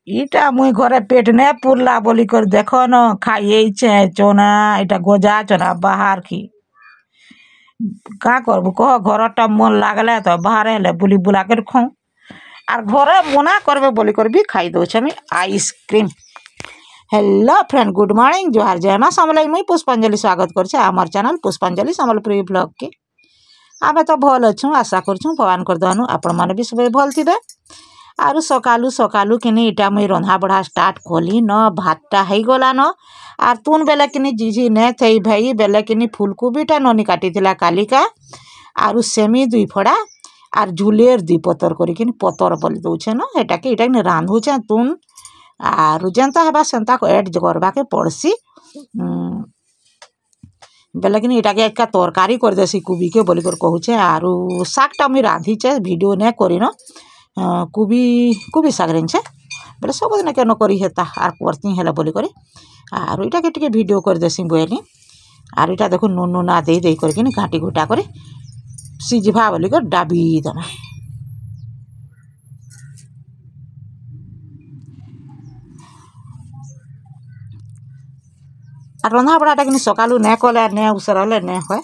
इटा मुई घरे पेट ने पुरला बोली कर देखो न खाइए चोना इटा गोजा चोना बाहर की का करबू कह घरटा मन लागले तो बाहर हेले बुली बुला कर खाऊं আর ঘরে মনা করবে বলি করে বি খাই দৌছে আমি ice cream. Hello friend good morning जोहार जय माँ समलाई मुई पुष्पांजलि स्वागत करछे आमार चैनल पुष्पांजलि समलपुरी ब्लॉग के। आमे तो भल अच्छू आशा करछू भगवान कर दहनु आपण माने भी सब भल थिबे। आरु सकालू सकालू किनी इटा मुई रंधा बढ़ा स्टार्ट खोली न भातटा हई गला न आर तुन बेले किनी जिझी ने थई भाई बेले किनी फूलकोबीटा ननी काटिथिला कालिका आरु सेमी दुई फड़ा आर झुलेर दुई पतर करिकिनी पतर बोली दउछे न हेटा के इटा रांधुछे तुन आरु जेनता हेबा सेनता को ऐड करबा के पड़सी बेले किनी इटा के एक तरकारी कर देसी कुबी के बोली कर कहूछे आरु सागटा मुई रांधिछे वीडियो ने करिन कुबी कुबी साग रेंछे बेले सब दिन केन करी हेता आर करती हेला बोली करे आरु इटा के टिके वीडियो कर देसी बोली आरु इटा देखो नून नूना दे दे करकिनी घाटी घुटा करे सिझिभा बोली कर डाबी दमा আর রন্ধা বড়াটা কিন্তু সকালু নে কলে নে উসরালে নে হয়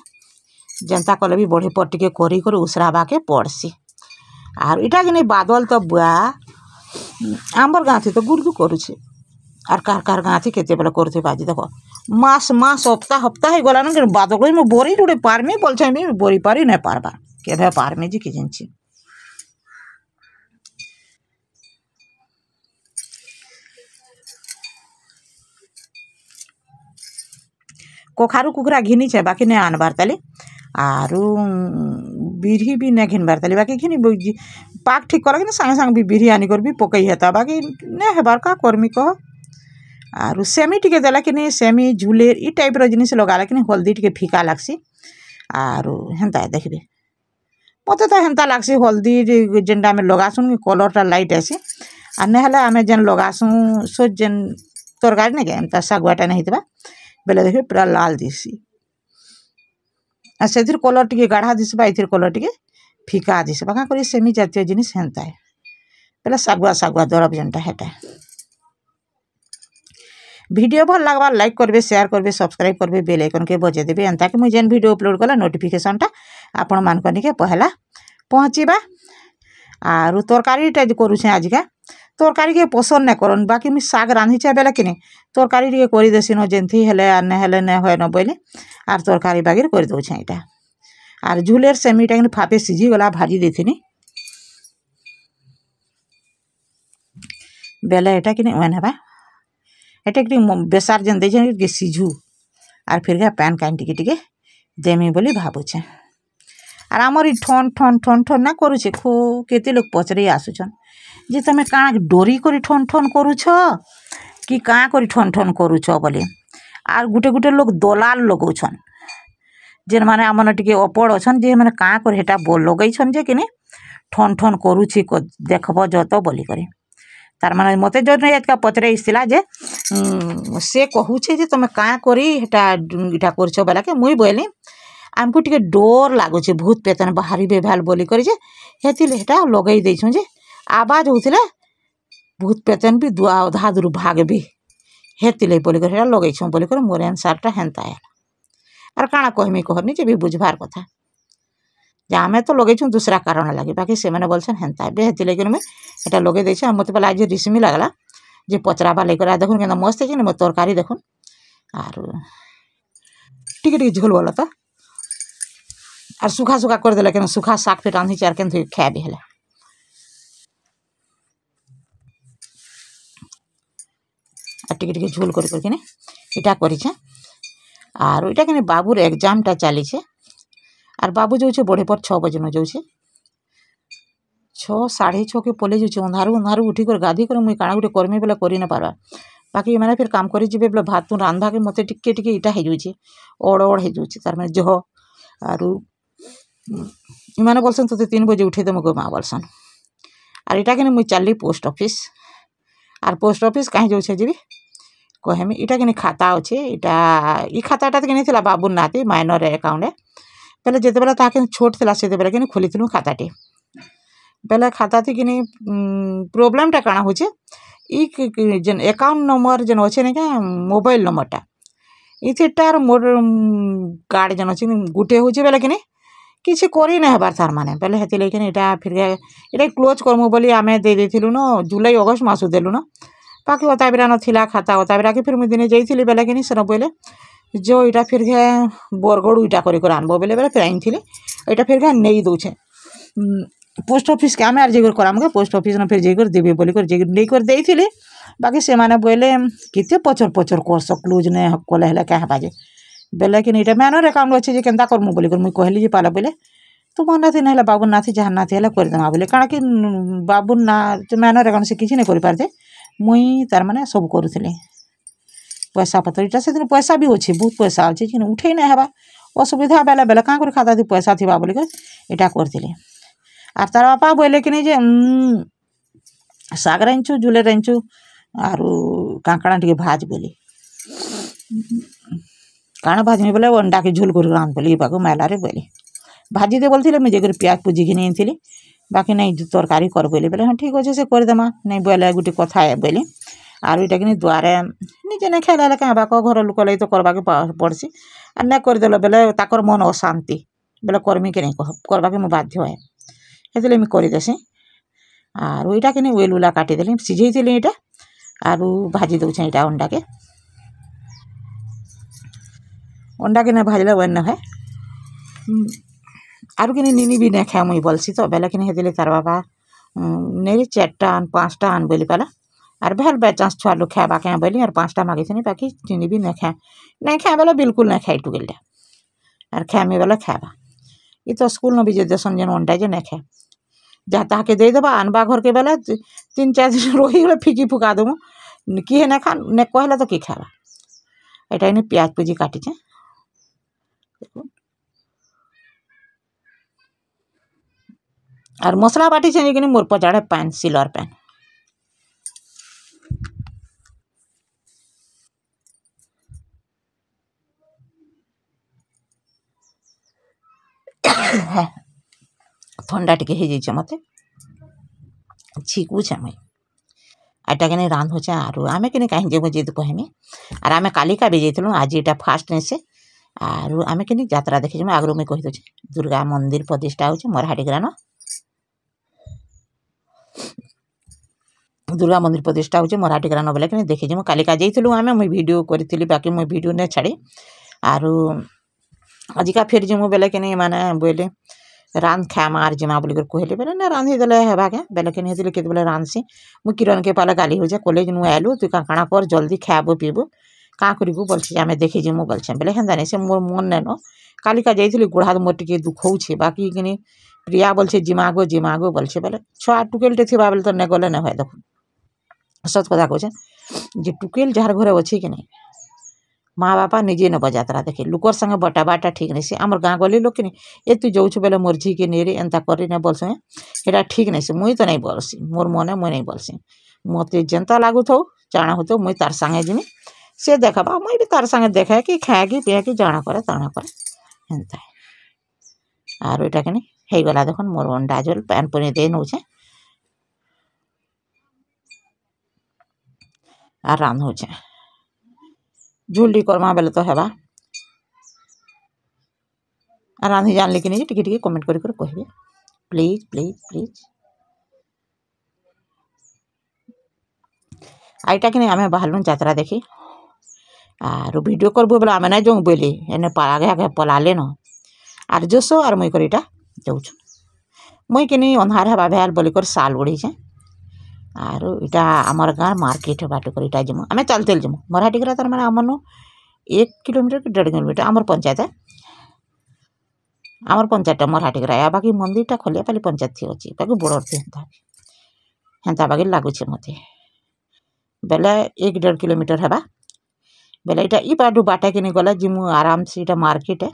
যেনতা কলে বি বড়ি পর টিকে করি করে উসরাবাকে পড়ছি আর এটা কিন্তু বাদল তো বুয়া আমার গাঁথি তো গুড়গু করুছে আর কার কার গাঁথি কেতে বেলা করতে বাজি দেখো মাস মাস সপ্তাহ সপ্তাহ হয়ে গলা না কিন্তু বাদল মু বড়ি টুড়ে পারমি বলছে আমি বড়ি পারি না পারবা কেভে পারমি যে কি জানছি कखारू कुकरा घिनी छे बाकी ने आनबार ताली आरु बिरही भी ने घिनबार ताली बाकी घिनी पाक ठीक कर संगे संगे भी बिरही आनी कर भी पकई हेता बाकी ने हेबार का कर्मी कह आरु सेमी टिके देला कि सेमी झुलेर ई टाइप रो जिनिस लगाला कि हल्दी टिके फीका लागसी आरु हेंता देखबे मते तो हेंता लागसी हल्दी जेनटा में लगासुन कलरटा लाइट आसी आ ने हला आमे जेन लगासु सो जेन तरकारी ने के एंता सागवाटा नहीं हितबा बेले देखे पूरा लाल दिसी से कलर टिके गाढ़ा दिसबा इथिर कलर टिके फीका दिसबा का करी सेमी जातीय जिनिस हेंता है बेले सागुआ सागुआ दरब जेनटा हेटा वीडियो भल लगवा लाइक करबे शेयर करबे सब्सक्राइब करबे बेल आइकन के बजे देबे एंता कि मुई जेन वीडियो अपलोड कला नोटिफिकेशनटा आपण मान के पहला पहुँचीबा आरु तरकारीटा जे करूछे आजिका तरकारी के पसंद नहीं करन बाकी मुझे साग रांधिचे बेले कि तरकारी टे कर देसी न जेनथी हेले आर ने हेले ने होय न बोले आर तरकारी बागिर कर दउछे इटा आर झुलेर सेमीटा कि फापे सिझी गला भाजी देथिनी बेले एटा कि ओन हेबा एटा कि बेसार जेन देछे कि सिझू आर फिर के पैन काइन टिके टिके देमी बोली भाबुछे आर आमर ई ठन ठन ठन ठन ना करूछे खो केते लोग पचरे आसुछन जे तमे काना डोरी करी ठन ठन करूछ कि काँ करी ठन ठन करूछ बोले आर गुटे गुटे लोग दलाल लगौछन जेन माने आमन टिके अपड़ अछन जे माने काँ कर हेटा बोल लगैछन जे किने ठन ठन करूछि देखब जत बोली करे तार माने मते जन एतका पचरे इस्तिला जे से कहूछे जे तमे काँ करी हेटा इटा करछ बेला के मुई बोली आमको टिके डर लागुछे भूत पेतन बाहरी बेभाल बोली करे जे हेतिले हेटा लगै दैछु जे आवाज होतिले भूत पेतन भी दुआ उधा दूर भागबे हेतिले बोली कर हेटा लगै छु बोली कर मोर आंसरटा हेंता है आर काना कहमी कहनी जे भी बुझबार कथा जे आमे तो लगै छु दूसरा कारण लागे बाकी से माने बोलछन हेंता बे हेतिले कि मैं हेटा लगै दै छु मते पला आज रिसमी लागला जे पचराबा ले कर देखुन केना मस्त है जे तरकारी देखुन आर टिके टिके झोल वाला त आर सुखा सुखा कर देला केना सुखा साग पे रांधी चार केन खाबे हेला टिके टिके झोल कर करके इटा करिछे आर इटा कि बाबूर एग्जामटा चलीछे आर बाबू जाऊे बड़े पर 6 बजे न जाऊे 6 6:30 के पले जाऊे अंधारू अंधारू उठी कर गाधी कर मुई काଣା गुटे करमी बेला करी न पारबा बाकी मैंने फिर काम करी जीवे बेला भात तू रांधा के मते टिके टिके इटा हो जाऊे ओड़ ओड़ हो जाऊे तार माने जह आरु इमाने बोलसन तो 3 बजे उठे दे मो माँ बोलसन आर इटा कि मुई चलली post office R post office कहीं जाऊे जीवी कहमी इटा कि खाता अच्छे इटा ई खाताटा कि बाबूर नाती माइनर अकाउंट बेले जिते बेला ताके छोट थिला से बेले कि खोली खाताटी बेले खाता थी कि प्रोब्लेमटा काଣା होचे ଇ ଯେନ୍ एकाउंट नंबर जेन अच्छे ना क्या मोबाइल नंबरटा इथेटार मोर कार्ड जेन अच्छे गुटे हूँ बेले कि किसी करी ना हेबार तार माने बेले हेती लेकिन इटा फिर इटा क्लोज करमु बोली आमे दे देथिलु न जुलाई अगस्त मासु देलु न बाकी ओताबिरा न थिला खाता ओताबिरा के फिर मुई दिने जाइथिली बेले कि सेन बोले जो इटा फिर बरगड़ इटा करी कर आनबो बेले बेले फिर आइनथिली इटा फिर नहीं दउछे पोस्ट ऑफिस के आमे आर जेकर कराम के पोस्ट ऑफिस न फिर जेकर देबे बोली कर जेकर नहीं कर देइथिली बाकी से माने बोले किते पचर पचर करस क्लोज ने हक्कले हेला क्या बाजे बेले कि इटा मैनर अकाउंट अच्छे जे केनता करमु बोली कर मुई कहली जे पाला बोले तू मन नाथी ना बाबू नाथी जहाँ नाथी है करदेमा बोले काଣା कि बाबू ना मैनर अकाउंट से किसी नहीं कर पारते मुई तार माने सब करूथली पैसा पत्र इटा से दिन पैसा भी अच्छे बहुत पैसा अच्छे कि उठे ना हेबा असुविधा बेले बेले काँ कर खाता थी पैसा थी बोली कर इटा करथिली आर तार बापा बोले कि जे साग रांचु झुले रांचु आरु कांकड़ा टिके भाज बोली काଣା भाजमी बोले अंडा के झोल कर रांध बोली बागो मैलारे बोली भाजी दे बोलथिले मुझे कर प्याज पूजी घिनी आनथिली बाकी नहीं तरकारी कर बोली बोले हाँ ठीक अच्छे से करदेमा नहीं बोले गोटे कथा है बोली आर इटा कि द्वारे निजे नहीं खाइला क्या बाक घर लोक लगे तो करवाके पड़सी आर नहीं करदेल बेले ताकर मन अशांति बोले कर्मी के नहीं कह करवाके मुझे बाध्य है हेतले मुझे करदेसी आर इटा कि उल उला काटिदेली सिझेइथिली इटा आरु भाजी दउछे इटा अंडा के भाजले वन है आरु कि निनी भी नहीं खाए मुई बोलसी तो बेले कि हेतले तार बाबा नहीं 4टा आन 5टा आन बोली पाला आर भेल बेचांस छुआ लोग खाए क्या बोली और 5टा मागी बाकी चीनी भी नहीं खाए बोले बिल्कुल नहीं खाई टुकेलटा आर खाएमी बोले खाएबा ये तो स्कूल न भी जे देसन जेन अंडा जे नहीं खाए जहाँ ताहा के दे देबा आनबा घर के बेले 3-4 दिन रही गले फिकी फुका देबू किए नहीं खा नहीं कहले तो कि खाएबा एटा इने प्याज पूजी काटिचे और मसला बाटी छे कि मोर पचाड़े पैन सिलर पैन ठंडा टिके हो जाइए मत छिकुछे मुई एटा के रांधुचे आरु आमे कि कहीं जेबू जे कहमी आर आमे कालिका भी जाइलु आज एटा फास्ट नहीं से आरु आमे कि यात्रा देखी आगु मुझे कही दूचे दुर्गा मंदिर प्रतिष्ठा हो मरहाटीग्रान दुर्गा मंदिर प्रतिष्ठा हो मरहाटीग्रान बोले कि देखी कालिका जाइलु आमे मुई वीडियो करी बाकी मुई वीडियो नहीं छाड़ी आरु आजिका फिर जिमु बेले कि माने बोले रांध खाएमा आर जिमा बोली कहले बेले ना रांधी देले हेबा के बेले कि हेतले केत बेले रांधसी मु किरण के पाला गाली हो जा कॉलेज नु आइलु तू काଣା कर जल्दी खाबो पीबो का करिबो बोलछि आमे देखि जिमु बोलछे बेले हेंदा नहीं से मोर मन नेनो कालिका जाइथिली गोड़ हाथ मोर टिके दुखौछे बाकी कि प्रिया बोलछे जिमागो बोलछे बेले छुआ टुकेलटे थिबा बेले तो ने गले न होय देखो सच कथा कहछे जे टुकेल जार घरे अछि कि नहीं माँ बापा निजे न बजातरा देखे लुकर संगे बटा बाटा ठीक नहीं से आमर गाँ गली लोग कि ए तू जाऊँ बेले मोर झी के नेरे एंता करी ना बोलसे एटा ठीक नहीं से मुई तो नहीं बोलसी मोर मने मुई नहीं बोलसी मत जेनता लागू थो जाना हो तो मुई तार संगे जिमी से देखा मुई भी तार संगे देखा कि खाए कि पिए कि जाना करे ताना करे एंता आर इटा कि हो गला देखो मोर अंडा झोल पैन पुनी दे नौछे आर रांधुचे झोल करमा बेले तो हेबा रांधी जानले कि नहीं टिके टिके कमेंट कर कहबे प्लीज प्लीज प्लीज आईटा कि आमे बाहरलु यात्रा देखी आर वीडियो करबो बेले आमे नहीं जाऊँ बोली एने आगे आगे पलाले न आर जोसो आर मुई कर इटा जाऊँ मुई कि अंधार हेबा भेल बोली कर साल उड़ीछे आर इटा आमर गाँव मार्केट बाटे कर इटा जिमु आमे चलते जिमु मरहाटीग्रा तार माने आमनो 1 किलोमीटर कि 1.5 किलोमीटर आमर पंचायत है आमर पंचायत मरहाटीग्रा या बाकी मंदिरटा खलियापाली पंचायत थी अच्छी बाकी बड़ थी हेंता बाकी लगुचे मत बेले 1-1.5 किलोमीटर हेबा बेले इटा ई बाटू बाटा कि गला जिमु आराम से इटा मार्केट है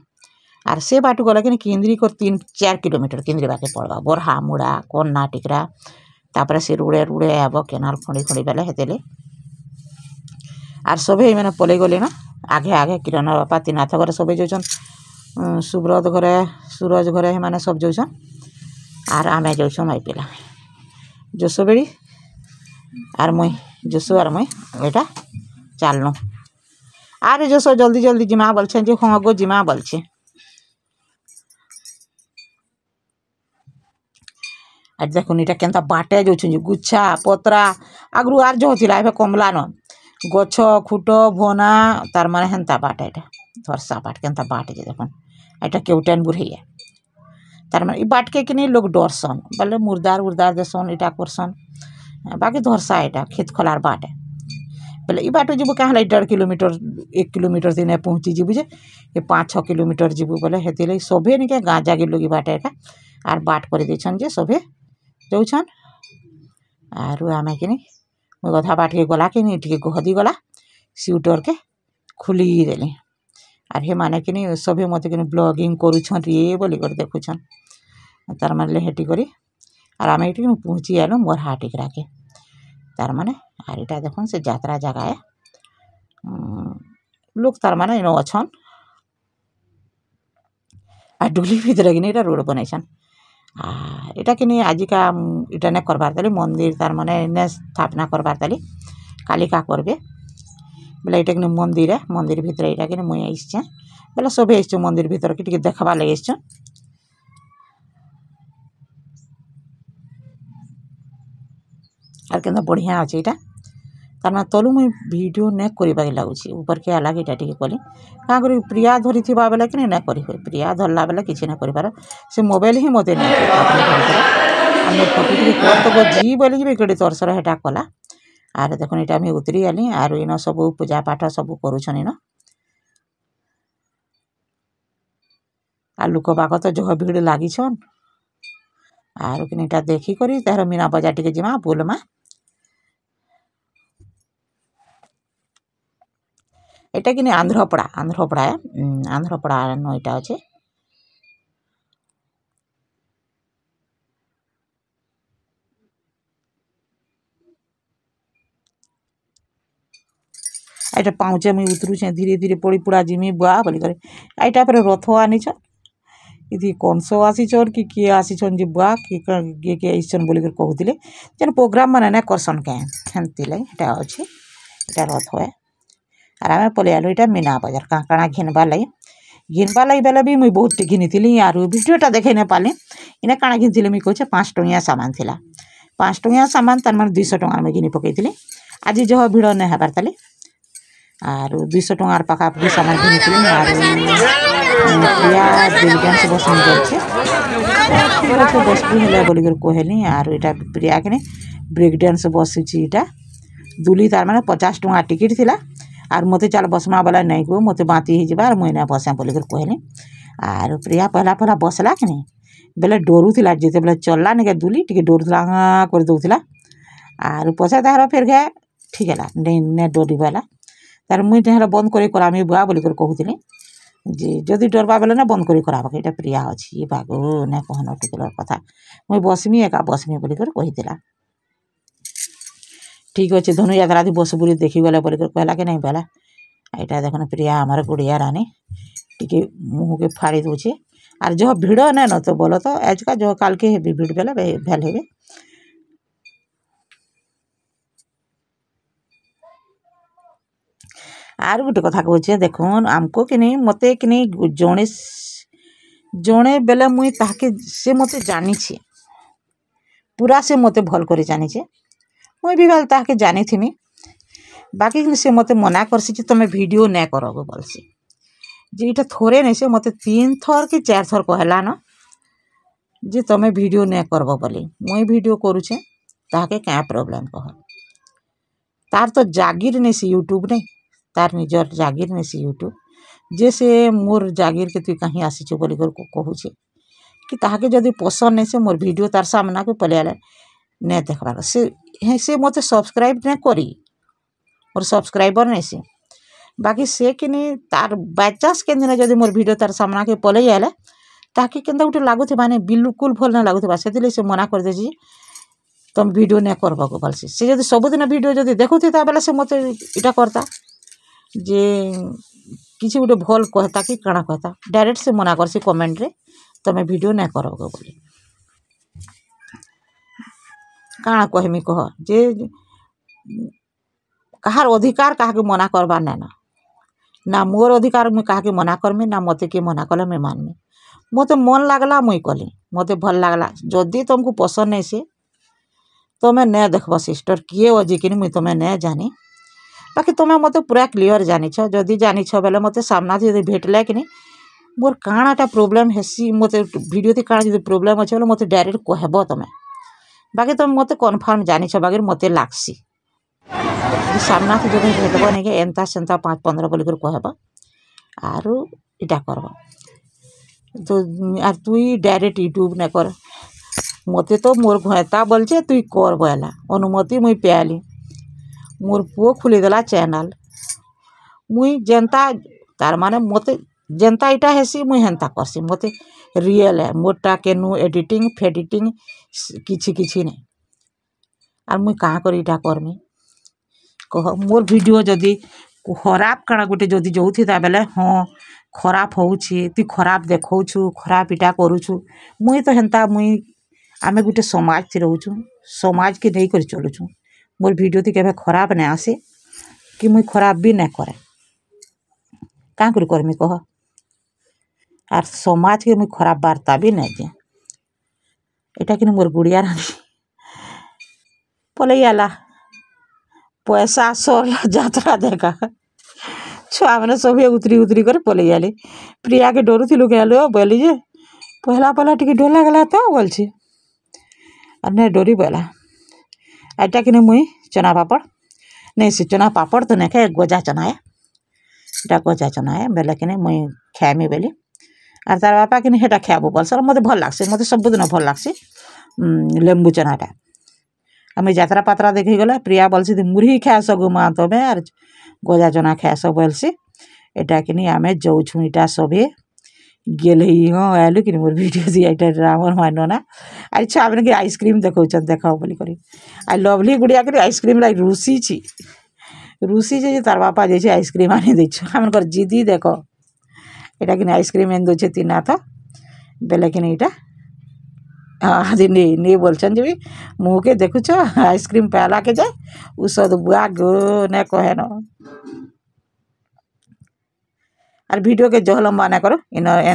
आर से बाटू गला कि केन्द्री कर 3-4 किलोमीटर केन्द्री बाके पड़वा बोरहा मुड़ा कन्ना टिकरा तापर से रुड़े रुड़े आब केनाल खंडी खंडी बेले हेतेले आर सभे मैंने पलि गले ना आगे आगे किरण बापा तीनाथ घर सभे जाऊन सुब्रत घरे सूरज घरे मैंने सब जाऊन आर आमे जाऊँ माई पिला जो बेड़ी आर मुई जोशु आर मुई एटा चलनु आरे जोशो जल्दी जल्दी जिमा बोलछे जे हाँ गो जिमा बोलछे आज देखुन इटा केनता बाटे जोछुन गुच्छा पतरा आगरु आर जो थिला एबे कमला न गछ खुट भोना तार माने हेंता बाटे एटा धरसा बाट केनता बाटे जे देखुन एटा केउटेन बुरहिया तार माने इ बाट के किनी लोग डरसन बोले मुर्दार उर्दार देसन इटा करसन बाकी धरसा एटा खेत खलार बाटे बोले इ बाटो जीबो कहला 1.5 किलोमीटर 1 किलोमीटर दिने पहुंची जीबो जे ये 5-6 किलोमीटर जीबो बोले हेतिले सभे निके गाँ जागे लोग इ बाटे का आर बाट कर देछन जे सभे जाउछन आरु आमे किनी गधा बाट के गला किनी टिके गहदी गला स्वेटर के खुली देली आर हे माने किनी सभे मते किनी ब्लॉगिंग करूछन रे बोली कर देखुछन तार माने हेटी करी आर आमे एटी पहुंची आलो मोर हाट एकरा के तार माने आर एटा देखुन से यात्रा जगह है लोग तार माने इनो अछन आ डुली भीतर किनी एटा रोड बनैछन आ एटा किनी आजिका एटा ने करबार ताली मंदिर तार माने ने स्थापना करबार ताली कालिका करबे बोले एटा किनी मंदिर है मंदिर भीतर एटा किनी मुई आइछे बोले सब आइछे मंदिर भीतर के टिके देखबा लागि आइछे आर केना बढ़िया अछि एटा तार माने तलु मुई वीडियो ने करबा लागुछि ऊपर के अलग एटा टिके कली का करी प्रिया धरि थिबा बेला किनी ने करी होय प्रिया धरला बेला किछि ने करि पार से मोबाइल ही मते ने हम फोटो टिके कर तो जी बोली जे केडे तरसर हेटा कला आर देखुन एटा मी उतरी आली आर इनो सब पूजा पाठ सब करूछन इनो आ लोक बाक तो जह भीड़ लागी छन आर किनी एटा देखी करी तार मीना बजार टिके जिमा बोलमा एटा किनी आंध्रपड़ा है आंध्रपड़ा न एटा अछि एटा पाउचे मुई उतरुछे धीरे धीरे पड़ी पुड़ा जिमी बुआ बोली करे एटा पर रथ आनी छ इदी कोनसो आसी छन कि के आसी छन जे बुआ के आइछन बोली कर कहउतिले जन प्रोग्राम माने ना करसन के हंतिले एटा अछि एटा रथ है आर आमे पले आलो एटा मीना बाजार काना घिनबा लाई बेला भी मुई बहुत घिनिथिली आर वीडियोटा देखे न पाले इना काना घिनथिले मुई कहछे 5 टंगिया सामान थिला 5 टंगिया सामान तार माने 200 टंगा में घिनि पकेइथिले आज जह भिड़ न हेबार ताले आर 200 टंगार पाखा पाखी सामान घिनिथिले आर प्रिया डांस बसन करछे तो बस हेला बोली कर कहली आर एटा प्रिया के ब्रेक डांस बसुची एटा दुली तार माने 50 टंगा टिकट थिला आर मते चल बसमा वाला नहीं को मते बाती ही जबा मुई ना बसा बोली कर कहली आर प्रिया पहला पहला बसला कि नहीं बेले डरू थिला जेते बेले चलला ने के दुली टिके डरू थिला कर दउथिला आर पछा तार फेर गे ठीक हैला ने डरी वाला तार मुई तेहरा बंद करे करामी बुआ बोली कर कहउथिली जे जदि डरबा बेले ना बंद करे कराबा एटा प्रिया अछि बागो ने कहनो टिकलर कथा मुई बसमी एका बसमी बोली कर कहितिला ठीक अच्छे धनु यात्रा थी बस बुरी देखी गला बोली कर कहला के नहीं बेला एटा देखन प्रिया हमार गुड़िया रानी टिके मुँह के फाड़ी दूचे आर जो भिड़ ना न तो बोलो तो आज का जो काल के हेबी भिड़ बेला भेल हेबे आर गोटे कथा कहूचे देखुन आमको कि नहीं मते कि नहीं जणे बेले मुई ताके से मते जानी छे पूरा से मते भल करे जानी छे मुई भी बेल ताके जानी थी बाकी से मते मना करसी कि तुम वीडियो नहीं करो बोलसी जे इटा थोड़े नहीं से मते 3 थर कि 4 थर कहला न जे तुम वीडियो नहीं करबो बोली मुई वीडियो करूछे ताके क्या प्रॉब्लम कह तार तो जागीर नहीं से यूट्यूब नहीं तार निजर जागीर नहीं से यूट्यूब जे से मोर जागीर के तु कहीं आसी बोली कर कहूचे कि ताके जदि पसंद नहीं से मोर वीडियो तार सामना के पले आले नहीं देखबार से मते सब्सक्राइब नहीं करी और सब्सक्राइबर नहीं से बाकी से कि नहीं तार बायचांस के दिन जदि मोर वीडियो तार सामना के पले आले ताकि केंदा गुटे लागुथे माने बिल्कुल भल ना लागुथे से से मना कर दे तुम वीडियो नहीं करबा को बोलसी से जदि सबुदिन वीडियो जदि देखुथि ता बेला से मते इटा करता जे किसी गोटे भल कहता कि काଣା कहता डायरेक्ट से मना करसी कमेंट रे तुम वीडियो नहीं करबो बोली काଣା कहमी कह जे कहार अधिकार क्या मना करबार ना मोर अधिकार मुई क्या मना करमी ना मत किए मना कले मुई मानमी मत मन लगला मुई कली मत भल लगला जदि तुमको पसंद नहीं सी तुम्हें नहीं देखब सिस्टर किए अजी कि मुई तुम्हें नहीं जानी बाकी तुम्हें मत पूरा क्लीयर जानिछ जदि जानिछ बेले मत सामना जो भेटले कि मोर काणाटा प्रोब्लेम हेसी मत वीडियो थी काण जो प्रोब्लेम अच्छे मत डायरेक्ट कहब तुम्हें बाकी तुम मत कन्फर्म जानिछ बाकी मत लागसी सामना थी जो भेटब नहीं कि एंता सेंता 5-15 बोलिक कहब आरु इटा करब तो आर तुई डायरेक्ट यूट्यूब नहीं कर मत तो मोर घता बोलचे तुई कर बोला अनुमति मुई पाली मोर पुओ खुलीदेला चैनल मुई जेनता तार माने मत जेनता इटा हेसी मुई हेन्ता करसी मत रियल है मोटा केनु एडिटिंग फेडिटिंग किछि किछि नहीं आर मुई कहाँ कर इटा करमी कह मोर वीडियो जदि खराब काना गोटे जदि जो था बेले हाँ खराब होउछि तु खराब देखौछु खराब इटा करूछु मुई तो हेन्ता मुई आमे गोटे समाज थी रोचु समाज के नहीं कर चलुछु मोर वीडियो थी केबे खराब नहीं आसे कि मुई खराब भी नहीं करे कहाँ कर करमी कह आर समाज के मुई खराब वार्ता भी नहीं दिए एटा कि मोर गुड़िया रानी पलई आला पैसा सरला यात्रा देखा छुआ मैंने सब उतरी उतरी कर पलई आले प्रिया के डरू थी गलो बोली जे पहला टी डर लगला तो बोल और नहीं डरी बोला एटा कि मुई चना पापड़ नहीं से चना पापड़ तो नहीं खाए गजा चना है इटा गजा चना है बेले कि मुई खाएमी बोली और तार बापा कि हेटा खाबो बोल सर मत भल लगसी मत सबुदिन भल लगसी लेम्बू चनाटा आम यात्रा पात्रा देखी गला प्रिया बोलसी मुढ़ी खाएस गुमा तमें और गजा चना खाएस बोलसी एटा कि आम जाऊँ इटा सभी गेल हाँ आलु कि मोर वीडियो दी एटा रामर मान ना आई छुआ मैंने आइसक्रीम देखा देखाओ बोली करी आई लवली गुड़िया कर आइसक्रीम लाई रुसी जे तार बापा जे आइसक्रीम आनी दे आम जिदी देख एटा कि आइसक्रीम एन दे तीन हाथ बेले कि इटा हाँ नहीं बोलछन जे मुँह के देखुच आइसक्रीम प्याला के जाए उसद बुआ गो ने कहे न और वीडियो के जो लंबा ना करो इन